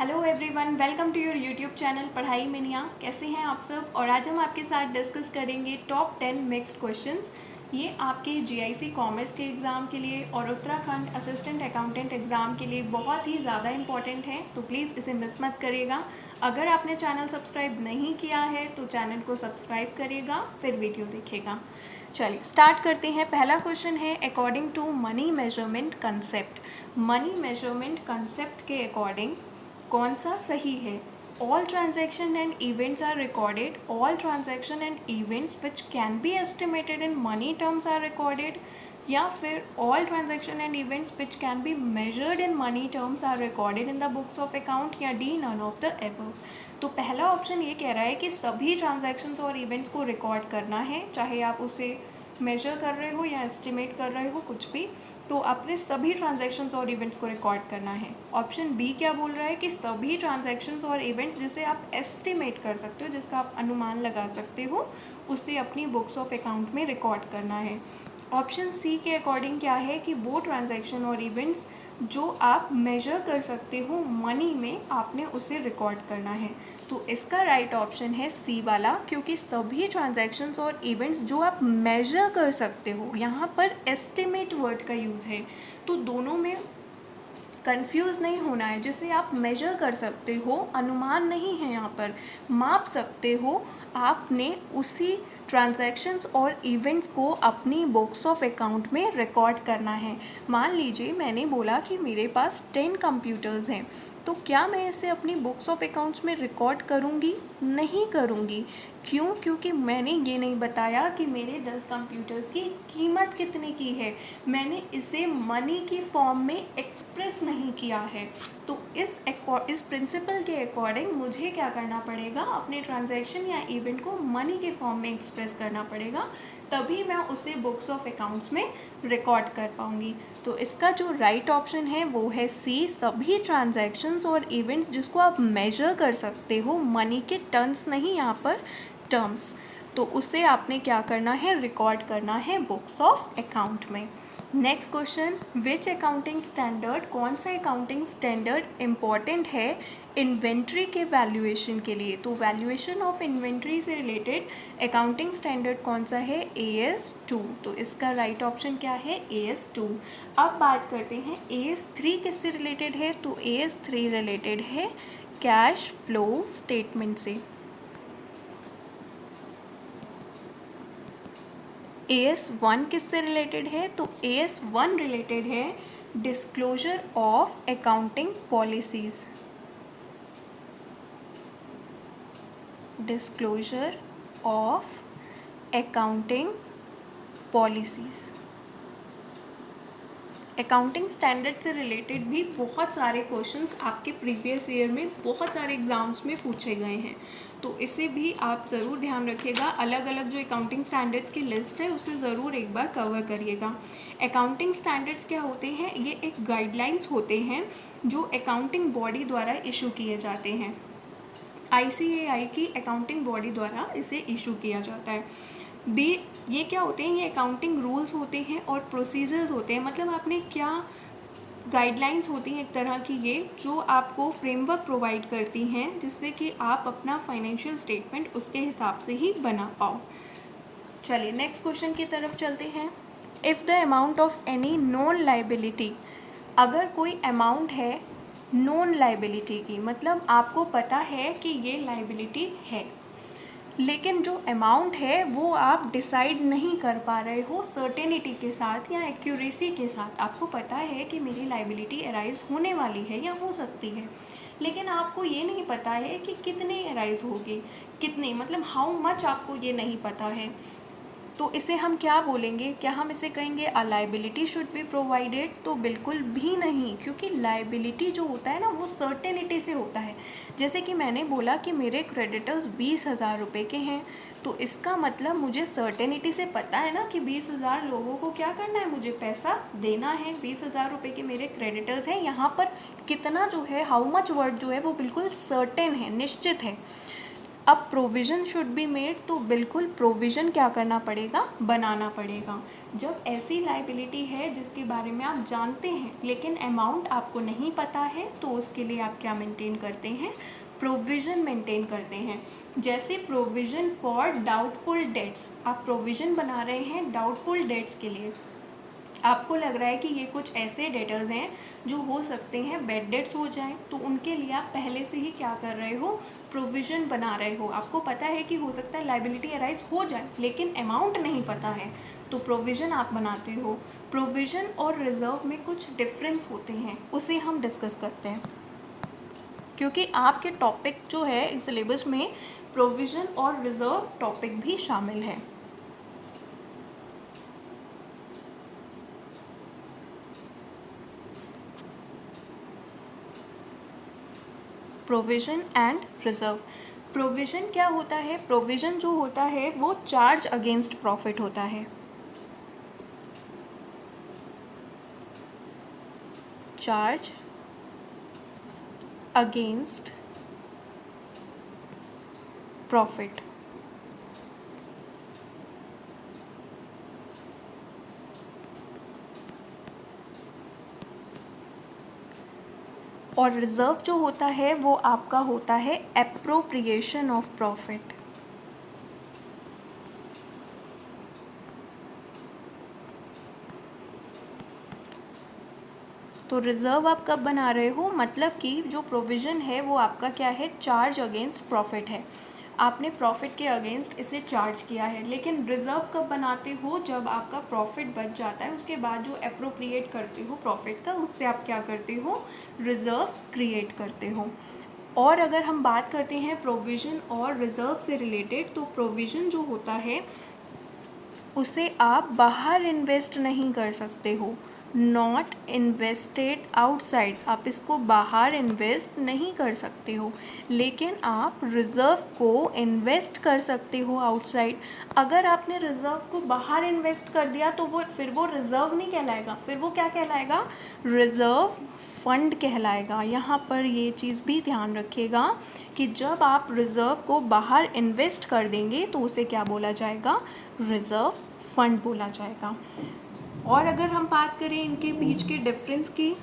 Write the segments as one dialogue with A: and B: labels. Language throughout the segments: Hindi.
A: Hello everyone, welcome to your YouTube channel पढ़ाई मिनिया। कैसे हैं आप सब। और आज हम आपके साथ डिस्कस करेंगे टॉप 10 मिक्स्ड क्वेश्चंस। ये आपके जीआईसी कॉमर्स के एग्ज़ाम के लिए और उत्तराखंड असिस्टेंट अकाउंटेंट एग्ज़ाम के लिए बहुत ही ज़्यादा इंपॉर्टेंट है, तो प्लीज़ इसे मिस मत करिएगा। अगर आपने चैनल सब्सक्राइब नहीं किया है तो चैनल को सब्सक्राइब करिएगा, फिर वीडियो देखिएगा। चलिए स्टार्ट करते हैं। पहला क्वेश्चन है according to money measurement concept. Money measurement concept के अकॉर्डिंग कौन सा सही है। All transaction and events are recorded, all transaction and events which can be estimated in money terms are recorded, या फिर all transaction and events which can be measured in money terms are recorded in the books of account, या d none of the above. तो पहला ऑप्शन ये कह रहा है कि सभी ट्रांजैक्शंस और इवेंट्स को रिकॉर्ड करना है, चाहे आप उसे मेजर कर रहे हो या एस्टिमेट कर रहे हो, कुछ भी, तो अपने सभी ट्रांजैक्शंस और इवेंट्स को रिकॉर्ड करना है। ऑप्शन बी क्या बोल रहा है कि सभी ट्रांजैक्शंस और इवेंट्स जिसे आप एस्टिमेट कर सकते हो, जिसका आप अनुमान लगा सकते हो, उसे अपनी बुक्स ऑफ अकाउंट में रिकॉर्ड करना है। ऑप्शन सी के अकॉर्डिंग क्या है कि वो ट्रांजैक्शन और इवेंट्स जो आप मेजर कर सकते हो मनी में, आपने उसे रिकॉर्ड करना है। तो इसका राइट ऑप्शन है सी वाला, क्योंकि सभी ट्रांजैक्शंस और इवेंट्स जो आप मेजर कर सकते हो, यहाँ पर एस्टिमेट वर्ड का यूज़ है, तो दोनों में कंफ्यूज नहीं होना है। जिसे आप मेजर कर सकते हो, अनुमान नहीं है यहाँ पर, माप सकते हो, आपने उसी ट्रांजैक्शंस और इवेंट्स को अपनी बुक्स ऑफ अकाउंट में रिकॉर्ड करना है। मान लीजिए मैंने बोला कि मेरे पास 10 कंप्यूटर्स हैं, तो क्या मैं इसे अपनी बुक्स ऑफ अकाउंट्स में रिकॉर्ड करूँगी? नहीं करूँगी। क्यों? क्योंकि मैंने ये नहीं बताया कि मेरे 10 कंप्यूटर्स की कीमत कितने की है, मैंने इसे मनी की फॉर्म में एक्सप्रेस नहीं किया है। तो इस प्रिंसिपल के अकॉर्डिंग मुझे क्या करना पड़ेगा, अपने ट्रांजैक्शन या इवेंट को मनी के फॉर्म में एक्सप्रेस करना पड़ेगा, तभी मैं उसे बुक्स ऑफ अकाउंट्स में रिकॉर्ड कर पाऊँगी। तो इसका जो राइट ऑप्शन है वो है सी, सभी ट्रांजैक्शंस और इवेंट्स जिसको आप मेजर कर सकते हो, मनी के टर्म्स नहीं, यहाँ पर टर्म्स, तो उसे आपने क्या करना है, रिकॉर्ड करना है बुक्स ऑफ अकाउंट में। नेक्स्ट क्वेश्चन, विच अकाउंटिंग स्टैंडर्ड, कौन सा अकाउंटिंग स्टैंडर्ड इम्पॉर्टेंट है इन्वेंट्री के वैल्यूएशन के लिए। तो वैल्यूएशन ऑफ इन्वेंट्री से रिलेटेड अकाउंटिंग स्टैंडर्ड कौन सा है, AS2। तो इसका राइट ऑप्शन क्या है, AS2। अब बात करते हैं AS3 किससे रिलेटेड है। तो AS3 रिलेटेड है कैश फ्लो स्टेटमेंट से। AS1 किससे रिलेटेड है। तो AS1 रिलेटेड है disclosure of accounting policies, disclosure of accounting policies. Accounting standard से रिलेटेड भी बहुत सारे क्वेश्चंस आपके प्रीवियस ईयर में बहुत सारे एग्जाम्स में पूछे गए हैं, तो इसे भी आप ज़रूर ध्यान रखिएगा। अलग अलग जो अकाउंटिंग स्टैंडर्ड्स की लिस्ट है उसे ज़रूर एक बार कवर करिएगा। अकाउंटिंग स्टैंडर्ड्स क्या होते हैं, ये एक गाइडलाइंस होते हैं जो अकाउंटिंग बॉडी द्वारा इशू किए जाते हैं। ICAI की अकाउंटिंग बॉडी द्वारा इसे इशू किया जाता है। ये क्या होते हैं, ये अकाउंटिंग रूल्स होते हैं और प्रोसीजर्स होते हैं। मतलब आपने क्या गाइडलाइंस होती हैं एक तरह की, ये जो आपको फ्रेमवर्क प्रोवाइड करती हैं जिससे कि आप अपना फाइनेंशियल स्टेटमेंट उसके हिसाब से ही बना पाओ। चलिए नेक्स्ट क्वेश्चन की तरफ चलते हैं। If the amount of any non liability, अगर कोई अमाउंट है नॉन लाइबिलिटी की, मतलब आपको पता है कि ये लाइबिलिटी है, लेकिन जो अमाउंट है वो आप डिसाइड नहीं कर पा रहे हो सर्टेनिटी के साथ या एक्यूरेसी के साथ। आपको पता है कि मेरी लाइबिलिटी अराइज होने वाली है या हो सकती है, लेकिन आपको ये नहीं पता है कि कितने अराइज होगी, कितने, मतलब हाउ मच आपको ये नहीं पता है। तो इसे हम क्या बोलेंगे, क्या हम इसे कहेंगे a liability should be provided. तो बिल्कुल भी नहीं, क्योंकि लाइबिलिटी जो होता है ना वो सर्टेनिटी से होता है। जैसे कि मैंने बोला कि मेरे क्रेडिटर्स 20,000 रुपये के हैं, तो इसका मतलब मुझे सर्टेनिटी से पता है ना कि 20,000 लोगों को क्या करना है, मुझे पैसा देना है। 20,000 रुपये के मेरे क्रेडिटर्स हैं, यहाँ पर कितना जो है, हाउ मच वर्ड जो है वो बिल्कुल सर्टेन है, निश्चित है। अब प्रोविज़न शुड बी मेड, तो बिल्कुल प्रोविज़न क्या करना पड़ेगा, बनाना पड़ेगा। जब ऐसी लाइबिलिटी है जिसके बारे में आप जानते हैं लेकिन अमाउंट आपको नहीं पता है, तो उसके लिए आप क्या मेंटेन करते हैं, प्रोविज़न मेंटेन करते हैं। जैसे प्रोविज़न फॉर डाउटफुल डेट्स, आप प्रोविज़न बना रहे हैं डाउटफुल डेट्स के लिए। आपको लग रहा है कि ये कुछ ऐसे डेटर्स हैं जो हो सकते हैं बैड डेट्स हो जाएं, तो उनके लिए आप पहले से ही क्या कर रहे हो, प्रोविज़न बना रहे हो। आपको पता है कि हो सकता है लाइबिलिटी अराइज हो जाए लेकिन अमाउंट नहीं पता है, तो प्रोविज़न आप बनाते हो। प्रोविज़न और रिज़र्व में कुछ डिफरेंस होते हैं, उसे हम डिस्कस करते हैं, क्योंकि आपके टॉपिक जो है सिलेबस में प्रोविज़न और रिज़र्व टॉपिक भी शामिल है। Provision and reserve. प्रोविज़न क्या होता है, प्रोविज़न जो होता है वो चार्ज अगेंस्ट प्रॉफिट होता है। Charge against profit. और रिज़र्व जो होता है वो आपका होता है एप्रोप्रिएशन ऑफ प्रॉफिट। तो रिज़र्व आप कब बना रहे हो, मतलब कि जो प्रोविज़न है वो आपका क्या है, चार्ज अगेंस्ट प्रॉफिट है। आपने प्रॉफिट के अगेंस्ट इसे चार्ज किया है। लेकिन रिज़र्व कब बनाते हो, जब आपका प्रॉफिट बच जाता है, उसके बाद जो एप्रोप्रिएट करते हो प्रॉफिट का, उससे आप क्या करते हो, रिज़र्व क्रिएट करते हो। और अगर हम बात करते हैं प्रोविज़न और रिज़र्व से रिलेटेड, तो प्रोविज़न जो होता है उसे आप बाहर इन्वेस्ट नहीं कर सकते हो, नॉट इन्वेस्टेड आउटसाइड, आप इसको बाहर इन्वेस्ट नहीं कर सकते हो। लेकिन आप रिज़र्व को इन्वेस्ट कर सकते हो आउटसाइड। अगर आपने रिज़र्व को बाहर इन्वेस्ट कर दिया तो वो फिर वो रिज़र्व नहीं कहलाएगा, फिर वो क्या कहलाएगा, रिज़र्व फंड कहलाएगा। यहाँ पर ये चीज़ भी ध्यान रखिएगा कि जब आप रिज़र्व को बाहर इन्वेस्ट कर देंगे तो उसे क्या बोला जाएगा, रिज़र्व फंड बोला जाएगा। और अगर हम बात करें इनके बीच के डिफरेंस की,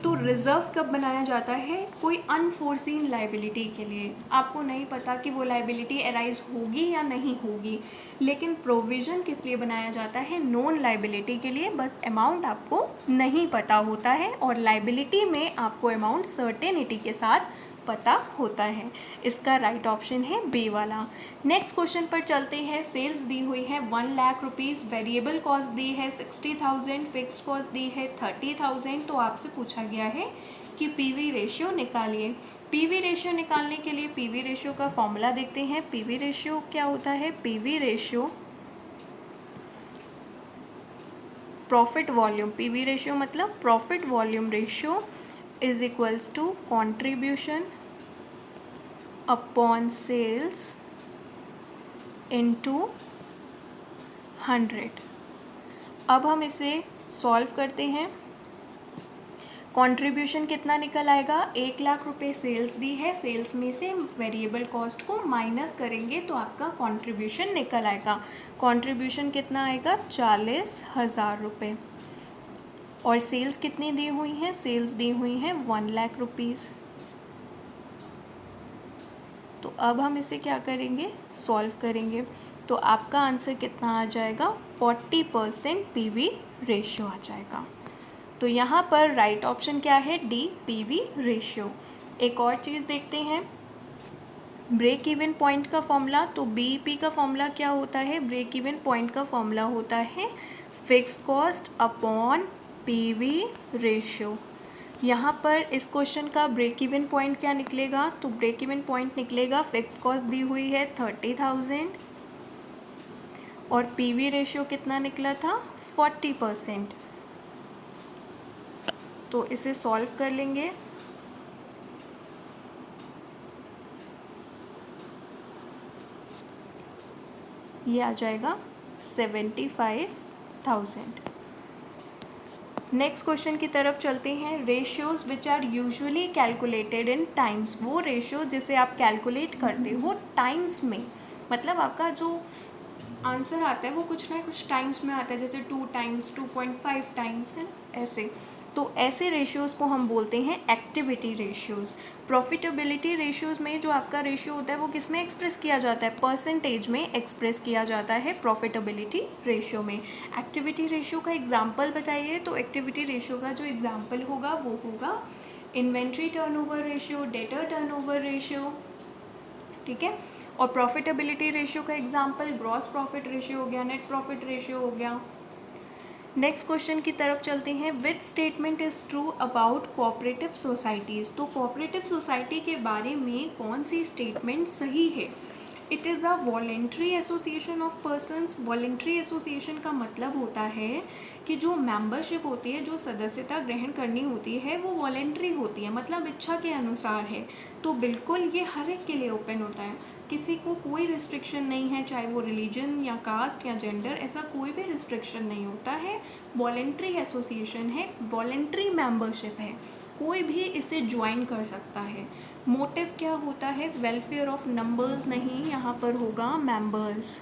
A: तो रिज़र्व कब बनाया जाता है, कोई अनफोर्सीन लाइबिलिटी के लिए, आपको नहीं पता कि वो लाइबिलिटी अराइज होगी या नहीं होगी। लेकिन प्रोविज़न किस लिए बनाया जाता है, नॉन लाइबिलिटी के लिए, बस अमाउंट आपको नहीं पता होता है, और लाइबिलिटी में आपको अमाउंट सर्टेनिटी के साथ पता होता है। इसका राइट ऑप्शन है बी वाला। नेक्स्ट क्वेश्चन पर चलते हैं। सेल्स दी हुई है 1 लाख रुपीज़, वेरिएबल कॉस्ट दी है 60,000, फिक्स्ड कॉस्ट दी है 30,000। तो आपसे पूछा गया है कि पीवी रेशियो निकालिए। पीवी रेशियो निकालने के लिए पीवी रेशियो का फॉर्मूला देखते हैं। पीवी रेशियो क्या होता है, PV ratio profit volume, PV ratio मतलब profit volume ratio is equals to contribution upon sales into 100। अब हम इसे सॉल्व करते हैं। कंट्रीब्यूशन कितना निकल आएगा, 1 लाख रुपए सेल्स दी है, सेल्स में से वेरिएबल कॉस्ट को माइनस करेंगे तो आपका कंट्रीब्यूशन निकल आएगा। कंट्रीब्यूशन कितना आएगा, 40,000 रुपये। और सेल्स कितनी दी हुई हैं, सेल्स दी हुई हैं 1 लाख रुपीज़। तो अब हम इसे क्या करेंगे, सॉल्व करेंगे। तो आपका आंसर कितना आ जाएगा, 40% पीवी रेशियो आ जाएगा। तो यहाँ पर राइट ऑप्शन क्या है, डी, पीवी रेशियो। एक और चीज़ देखते हैं, ब्रेक इवन पॉइंट का फॉर्मूला। तो बीईपी का फॉर्मूला क्या होता है, ब्रेक इवन पॉइंट का फॉर्मूला होता है fix cost upon PV ratio. यहाँ पर इस क्वेश्चन का ब्रेक इवन पॉइंट क्या निकलेगा, तो ब्रेक इवन पॉइंट निकलेगा, फिक्स कॉस्ट दी हुई है 30,000 और पीवी रेशियो कितना निकला था, 40%। तो इसे सॉल्व कर लेंगे। ये आ जाएगा 75,000। नेक्स्ट क्वेश्चन की तरफ चलते हैं। Ratios which are usually calculated in times, वो रेशियो जिसे आप कैलकुलेट करते हो टाइम्स में, मतलब आपका जो आंसर आता है वो कुछ ना कुछ टाइम्स में आता है, जैसे 2 टाइम्स, 2.5 टाइम्स, है ना, ऐसे। तो ऐसे रेशियोज़ को हम बोलते हैं एक्टिविटी रेशियोज़। प्रॉफिटेबिलिटी रेशियोज़ में जो आपका रेशियो होता है वो किस में एक्सप्रेस किया जाता है, परसेंटेज में एक्सप्रेस किया जाता है प्रॉफिटेबिलिटी रेशियो में। एक्टिविटी रेशियो का एग्जाम्पल बताइए। तो एक्टिविटी रेशियो का जो एग्जाम्पल होगा वो होगा inventory turnover ratio, debtor turnover ratio, ठीक है। और प्रॉफिटेबिलिटी रेशियो का एग्जाम्पल ग्रॉस प्रॉफिट रेशियो हो गया, नेट प्रॉफिट रेशियो हो गया। नेक्स्ट क्वेश्चन की तरफ चलते हैं। Which statement is true about cooperative societies, तो कोऑपरेटिव सोसाइटी के बारे में कौन सी स्टेटमेंट सही है। It is a voluntary association of persons. Voluntary association का मतलब होता है कि जो मेंबरशिप होती है, जो सदस्यता ग्रहण करनी होती है, वो वॉलेंट्री होती है, मतलब इच्छा के अनुसार है। तो बिल्कुल ये हर एक के लिए ओपन होता है, किसी को कोई रिस्ट्रिक्शन नहीं है, चाहे वो रिलीजन या कास्ट या जेंडर, ऐसा कोई भी रिस्ट्रिक्शन नहीं होता है। वॉलेंट्री एसोसिएशन है, वॉलेंट्री मेंबरशिप है, कोई भी इसे ज्वाइन कर सकता है। मोटिव क्या होता है, वेलफेयर ऑफ नंबर्स नहीं, यहाँ पर होगा मेंबर्स।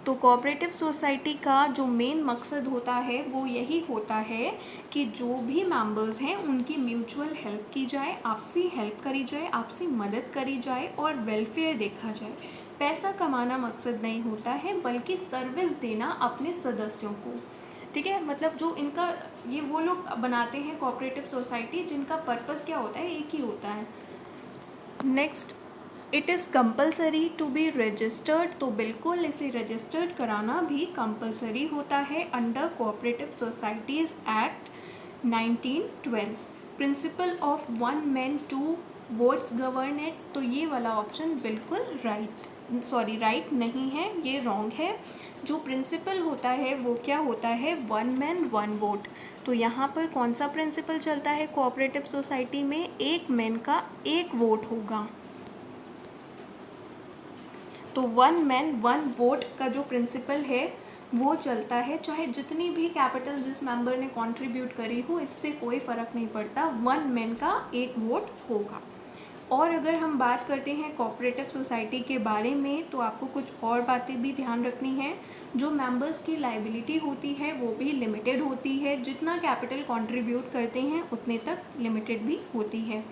A: तो कोऑपरेटिव सोसाइटी का जो मेन मकसद होता है वो यही होता है कि जो भी मेंबर्स हैं उनकी म्यूचुअल हेल्प की जाए, आपसी हेल्प करी जाए, आपसी मदद करी जाए और वेलफेयर देखा जाए। पैसा कमाना मकसद नहीं होता है, बल्कि सर्विस देना अपने सदस्यों को, ठीक है। मतलब जो इनका ये वो लोग बनाते हैं कोऑपरेटिव सोसाइटी, जिनका पर्पस क्या होता है, एक ही होता है। Next, it is compulsory to be registered, तो बिल्कुल इसे रजिस्टर्ड कराना भी कंपल्सरी होता है under cooperative societies act 1912। Principle of one man two votes govern it, तो ये वाला ऑप्शन बिल्कुल राइट नहीं है, ये रॉन्ग है। जो प्रिंसिपल होता है वो क्या होता है, वन मैन वन वोट। तो यहाँ पर कौन सा प्रिंसिपल चलता है कोऑपरेटिव सोसाइटी में, एक मैन का एक वोट होगा। तो वन मैन वन वोट का जो प्रिंसिपल है वो चलता है, चाहे जितनी भी कैपिटल जिस मेंबर ने कंट्रीब्यूट करी हो, इससे कोई फ़र्क नहीं पड़ता, वन मैन का एक वोट होगा। और अगर हम बात करते हैं कोऑपरेटिव सोसाइटी के बारे में, तो आपको कुछ और बातें भी ध्यान रखनी है। जो मेंबर्स की लायबिलिटी होती है वो भी लिमिटेड होती है, जितना कैपिटल कंट्रीब्यूट करते हैं उतने तक लिमिटेड भी होती है।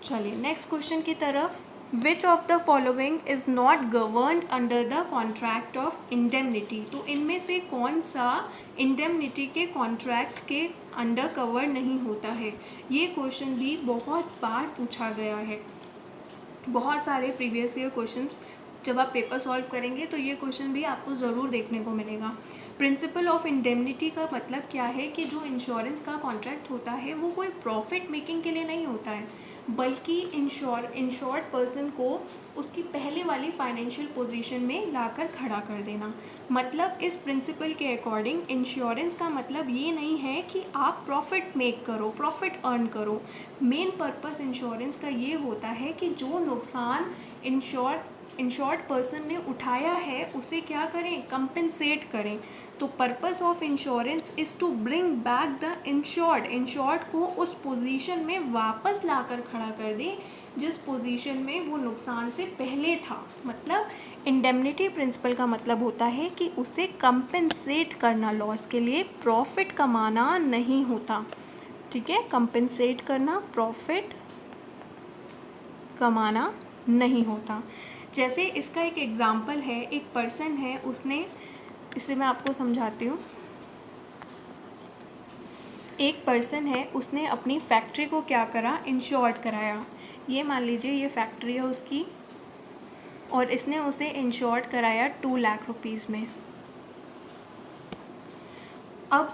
A: चलिए नेक्स्ट क्वेश्चन की तरफ। Which of the following is not governed under the contract of indemnity, तो इनमें से कौन सा इंडेमनिटी के कॉन्ट्रैक्ट के अंडर कवर नहीं होता है। ये क्वेश्चन भी बहुत बार पूछा गया है, बहुत सारे प्रीवियस ईयर क्वेश्चंस जब आप पेपर सॉल्व करेंगे तो ये क्वेश्चन भी आपको ज़रूर देखने को मिलेगा। प्रिंसिपल ऑफ इंडेमनिटी का मतलब क्या है कि जो इंश्योरेंस का कॉन्ट्रैक्ट होता है वो कोई प्रॉफिट मेकिंग के लिए नहीं होता है, बल्कि इंश्योर्ड पर्सन को उसकी पहले वाली फाइनेंशियल पोजीशन में लाकर खड़ा कर देना। मतलब इस प्रिंसिपल के अकॉर्डिंग इंश्योरेंस का मतलब ये नहीं है कि आप प्रॉफिट मेक करो, प्रॉफिट अर्न करो। मेन पर्पस इंश्योरेंस का ये होता है कि जो नुकसान इंश्योर्ड पर्सन ने उठाया है उसे क्या करें, कंपनसेट करें। तो purpose of insurance is to bring back the insured को उस पोजीशन में वापस लाकर खड़ा कर दें जिस पोजीशन में वो नुकसान से पहले था। मतलब इंडेमनिटी प्रिंसिपल का मतलब होता है कि उसे कंपनसेट करना, लॉस के लिए, प्रॉफिट कमाना नहीं होता, ठीक है। कंपनसेट करना, प्रॉफिट कमाना नहीं होता। जैसे इसका एक एग्जाम्पल है, एक पर्सन है, उसने, इसे मैं आपको समझाती हूँ। एक पर्सन है, उसने अपनी फैक्ट्री को क्या करा, इंश्योर्ड कराया। ये मान लीजिए ये फैक्ट्री है उसकी और इसने उसे इंश्योर्ड कराया 2 लाख रुपीज़ में। अब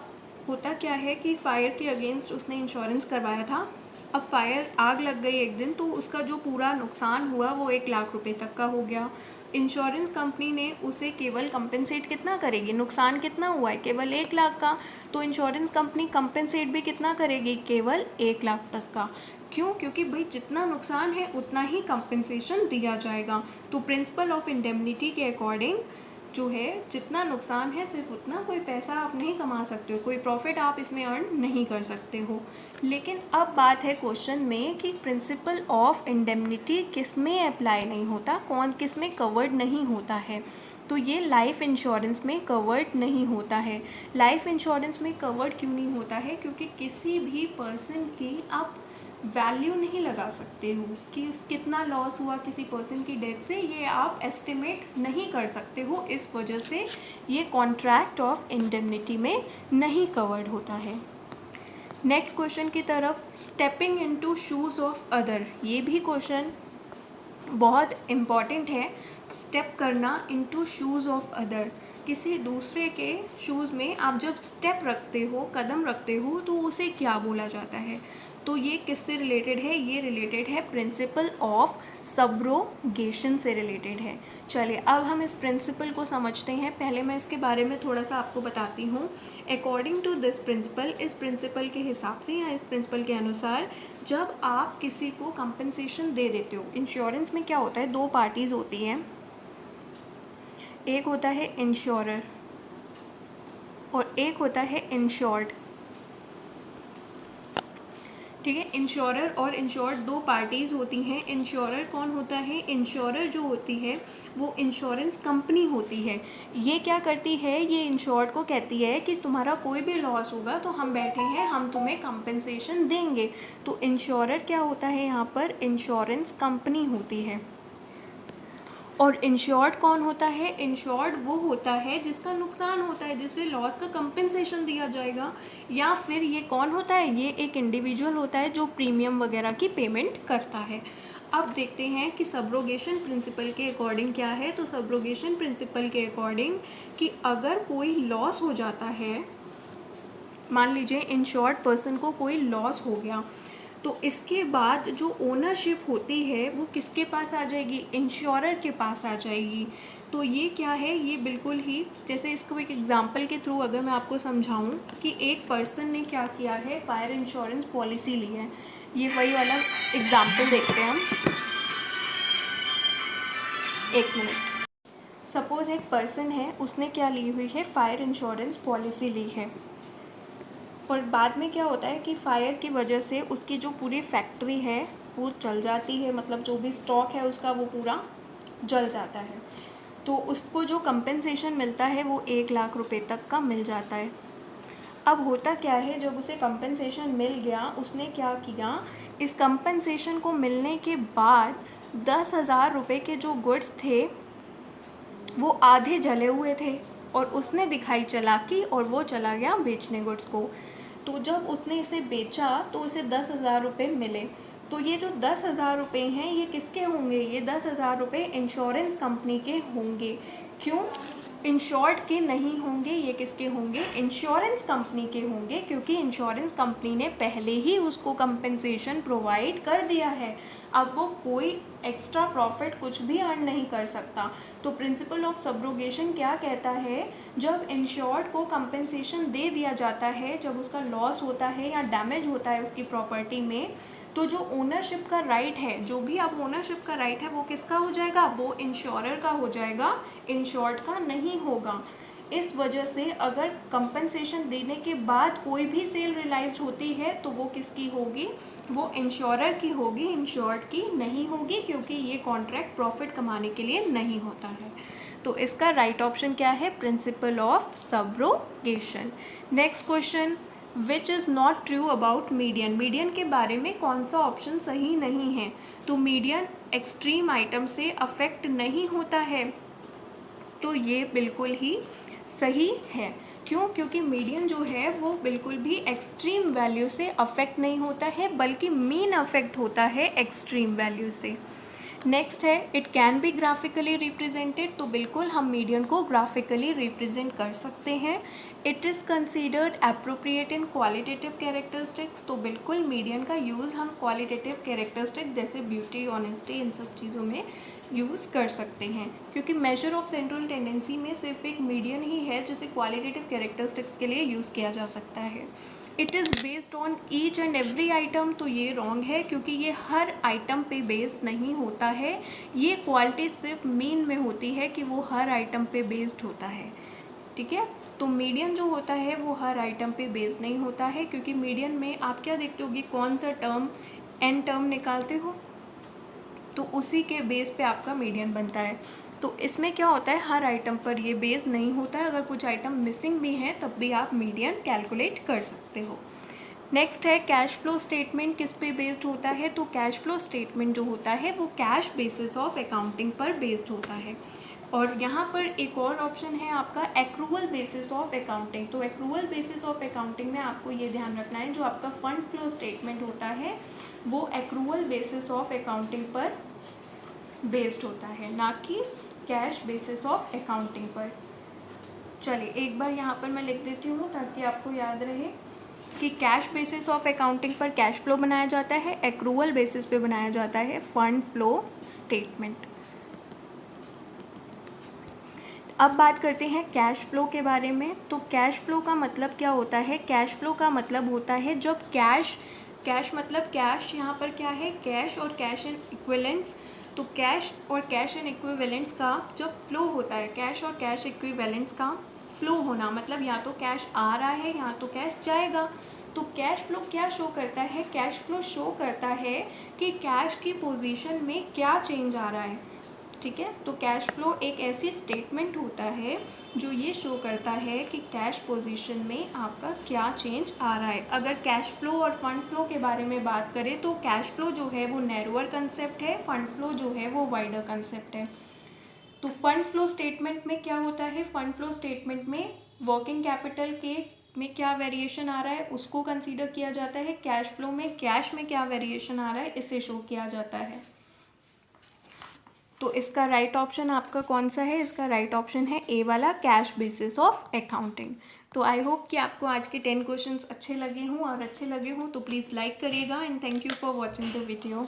A: होता क्या है कि फायर के अगेंस्ट उसने इंश्योरेंस करवाया था। अब फायर, आग लग गई एक दिन, तो उसका जो पूरा नुकसान हुआ वो 1 लाख रुपए तक का हो गया। इंश्योरेंस कंपनी ने उसे केवल कंपनसेट कितना करेगी, नुकसान कितना हुआ है, केवल 1 लाख का। तो इंश्योरेंस कंपनी कंपनसेट भी कितना करेगी, केवल 1 लाख तक का। क्यों? क्योंकि भाई जितना नुकसान है उतना ही कंपनसेशन दिया जाएगा। तो प्रिंसिपल ऑफ इंडेमनिटी के अकॉर्डिंग जो है जितना नुकसान है सिर्फ उतना, कोई पैसा आप नहीं कमा सकते हो, कोई प्रॉफिट आप इसमें अर्न नहीं कर सकते हो। लेकिन अब बात है क्वेश्चन में कि प्रिंसिपल ऑफ इंडेमनिटी किस में अप्लाई नहीं होता, कौन किस में कवर्ड नहीं होता है। तो ये लाइफ इंश्योरेंस में कवर्ड नहीं होता है। लाइफ इंश्योरेंस में कवर्ड क्यों नहीं होता है? क्योंकि किसी भी पर्सन की आप वैल्यू नहीं लगा सकते हो कि कितना लॉस हुआ किसी पर्सन की डेथ से, ये आप एस्टिमेट नहीं कर सकते हो। इस वजह से ये कॉन्ट्रैक्ट ऑफ इंडेमनिटी में नहीं कवर्ड होता है। नेक्स्ट क्वेश्चन की तरफ, stepping into shoes of other, ये भी क्वेश्चन बहुत इम्पॉर्टेंट है। स्टेप करना इनटू शूज़ ऑफ अदर, किसी दूसरे के शूज़ में आप जब स्टेप रखते हो, कदम रखते हो, तो उसे क्या बोला जाता है? तो ये किससे रिलेटेड है? ये रिलेटेड है प्रिंसिपल ऑफ सब्रोगेशन से रिलेटेड है। चलिए अब हम इस प्रिंसिपल को समझते हैं। पहले मैं इसके बारे में थोड़ा सा आपको बताती हूँ। अकॉर्डिंग टू दिस प्रिंसिपल, इस प्रिंसिपल के हिसाब से या इस प्रिंसिपल के अनुसार, जब आप किसी को कंपनसेशन दे देते हो, इंश्योरेंस में क्या होता है, दो पार्टीज़ होती हैं, एक होता है इंश्योरर और एक होता है इंश्योर्ड। ठीक है, इंश्योरर और इंश्योर्ड दो पार्टीज़ होती हैं। इंश्योरर कौन होता है? इंश्योरर जो होती है वो इंश्योरेंस कंपनी होती है। ये क्या करती है? ये इंश्योर्ड को कहती है कि तुम्हारा कोई भी लॉस होगा तो हम बैठे हैं, हम तुम्हें कंपनसेशन देंगे। तो इंश्योरर क्या होता है यहाँ पर? इंश्योरेंस कंपनी होती है। और इंश्योर्ड कौन होता है? इंश्योर्ड वो होता है जिसका नुकसान होता है, जिसे लॉस का कंपनसेशन दिया जाएगा। या फिर ये कौन होता है? ये एक इंडिविजुअल होता है जो प्रीमियम वगैरह की पेमेंट करता है। अब देखते हैं कि सब्रोगेशन प्रिंसिपल के अकॉर्डिंग क्या है। तो सब्रोगेशन प्रिंसिपल के अकॉर्डिंग कि अगर कोई लॉस हो जाता है, मान लीजिए इंश्योर्ड पर्सन को कोई लॉस हो गया, तो इसके बाद जो ओनरशिप होती है वो किसके पास आ जाएगी? इंश्योरर के पास आ जाएगी। तो ये क्या है? ये बिल्कुल ही जैसे इसको एक एग्जांपल के थ्रू अगर मैं आपको समझाऊं कि एक पर्सन ने क्या किया है, फायर इंश्योरेंस पॉलिसी ली है। ये वही वाला एग्जांपल देखते हैं हम। एक मिनट। सपोज़ एक पर्सन है, उसने क्या ली हुई है? फायर इंश्योरेंस पॉलिसी ली है। और बाद में क्या होता है कि फायर की वजह से उसकी जो पूरी फैक्ट्री है वो जल जाती है, मतलब जो भी स्टॉक है उसका वो पूरा जल जाता है। तो उसको जो कंपनसेशन मिलता है वो 1 लाख रुपए तक का मिल जाता है। अब होता क्या है, जब उसे कंपनसेशन मिल गया, उसने क्या किया, इस कंपनसेशन को मिलने के बाद 10,000 रुपये के जो गुड्स थे वो आधे जले हुए थे और उसने दिखाई चालाकी और वो चला गया बेचने गुड्स को। तो जब उसने इसे बेचा तो उसे 10,000 रुपये मिले। तो ये जो 10,000 रुपये हैं ये किसके होंगे? ये 10,000 रुपये इंश्योरेंस कंपनी के होंगे। क्यों? इंश्योर्ड के नहीं होंगे, ये किसके होंगे? इंश्योरेंस कंपनी के होंगे, क्योंकि इंश्योरेंस कंपनी ने पहले ही उसको कंपनसेशन प्रोवाइड कर दिया है। अब वो कोई एक्स्ट्रा प्रॉफिट कुछ भी अर्न नहीं कर सकता। तो प्रिंसिपल ऑफ सब्रोगेशन क्या कहता है, जब इंश्योर्ड को कंपनसेशन दे दिया जाता है, जब उसका लॉस होता है या डैमेज होता है उसकी प्रॉपर्टी में, तो जो ओनरशिप का राइट है, जो भी अब ओनरशिप का राइट है वो किसका हो जाएगा? वो इंश्योरर का हो जाएगा, इंश्योर्ड का नहीं होगा। इस वजह से अगर कंपनसेशन देने के बाद कोई भी सेल रियलाइज होती है तो वो किसकी होगी? वो इंश्योरर की होगी, इंश्योर्ड की नहीं होगी, क्योंकि ये कॉन्ट्रैक्ट प्रॉफिट कमाने के लिए नहीं होता है। तो इसका राइट ऑप्शन क्या है? Principle of subrogation. Next question, which is not true about median. Median के बारे में कौन सा ऑप्शन सही नहीं है? तो मीडियन एक्सट्रीम आइटम से अफेक्ट नहीं होता है, तो ये बिल्कुल ही सही है। क्यों? क्योंकि मीडियन जो है वो बिल्कुल भी एक्सट्रीम वैल्यू से अफेक्ट नहीं होता है, बल्कि मीन अफेक्ट होता है एक्सट्रीम वैल्यू से। नेक्स्ट है, it can be graphically represented. तो बिल्कुल हम मीडियन को ग्राफिकली रिप्रेजेंट कर सकते हैं। It is considered appropriate in qualitative characteristics. तो बिल्कुल मीडियन का यूज़ हम क्वालिटेटिव कैरेक्टरिस्टिक्स जैसे ब्यूटी, ऑनेस्टी, इन सब चीज़ों में यूज़ कर सकते हैं, क्योंकि मेजर ऑफ सेंट्रल टेंडेंसी में सिर्फ एक मीडियन ही है जिसे क्वालिटेटिव कैरेक्टरिस्टिक्स के लिए यूज़ किया जा सकता है। It is based on each and every item, तो ये रॉन्ग है क्योंकि ये हर आइटम पे बेस्ड नहीं होता है। ये क्वालिटी सिर्फ मीन में होती है कि वो हर आइटम पे बेस्ड होता है, ठीक है। तो मीडियन जो होता है वो हर आइटम पे बेस्ड नहीं होता है, क्योंकि मीडियन में आप क्या देखते होगे, कौन सा टर्म एन टर्म निकालते हो, तो उसी के बेस पे आपका मीडियन बनता है। तो इसमें क्या होता है, हर आइटम पर ये बेस नहीं होता है, अगर कुछ आइटम मिसिंग भी हैं तब भी आप मीडियन कैलकुलेट कर सकते हो। नेक्स्ट है कैश फ्लो स्टेटमेंट किस पे बेस्ड होता है, तो कैश फ्लो स्टेटमेंट जो होता है वो कैश बेसिस ऑफ अकाउंटिंग पर बेस्ड होता है। और यहाँ पर एक और ऑप्शन है आपका एक्रूवल बेसिस ऑफ अकाउंटिंग। तो एक्रूवल बेसिस ऑफ अकाउंटिंग में आपको ये ध्यान रखना है, जो आपका फंड फ्लो स्टेटमेंट होता है वो एक्रूवल बेसिस ऑफ अकाउंटिंग पर बेस्ड होता है, ना कि कैश बेसिस ऑफ अकाउंटिंग पर। चलिए एक बार यहाँ पर मैं लिख देती हूँ ताकि आपको याद रहे कि कैश बेसिस ऑफ अकाउंटिंग पर कैश फ्लो बनाया जाता है, एक्रूवल बेसिस पे बनाया जाता है फंड फ्लो स्टेटमेंट। अब बात करते हैं कैश फ्लो के बारे में। तो कैश फ्लो का मतलब क्या होता है, कैश फ्लो का मतलब होता है जब कैश मतलब कैश, यहाँ पर क्या है, कैश और कैश एंड इक्विवेलेंट्स। तो कैश और कैश एंड इक्विवेलेंट्स का जब फ्लो होता है, कैश और कैश इक्विवेलेंट्स का फ्लो होना मतलब या तो कैश आ रहा है या तो कैश जाएगा। तो कैश फ्लो क्या शो करता है, कैश फ्लो शो करता है कि कैश की पोजीशन में क्या चेंज आ रहा है, ठीक है। तो कैश फ्लो एक ऐसी स्टेटमेंट होता है जो ये शो करता है कि कैश पोजीशन में आपका क्या चेंज आ रहा है। अगर कैश फ्लो और फंड फ्लो के बारे में बात करें तो कैश फ्लो जो है वो नैरोअर कंसेप्ट है, फंड फ्लो जो है वो वाइडर कंसेप्ट है। तो फंड फ्लो स्टेटमेंट में क्या होता है, फंड फ्लो स्टेटमेंट में वर्किंग कैपिटल के में क्या वेरिएशन आ रहा है उसको कंसीडर किया जाता है, कैश फ्लो में कैश में क्या वेरिएशन आ रहा है इसे शो किया जाता है। तो इसका राइट ऑप्शन आपका कौन सा है, इसका राइट ऑप्शन है ए वाला, कैश बेसिस ऑफ अकाउंटिंग। तो आई होप कि आपको आज के 10 क्वेश्चंस अच्छे लगे हों, और अच्छे लगे हों तो प्लीज़ लाइक करिएगा and thank you for watching the video.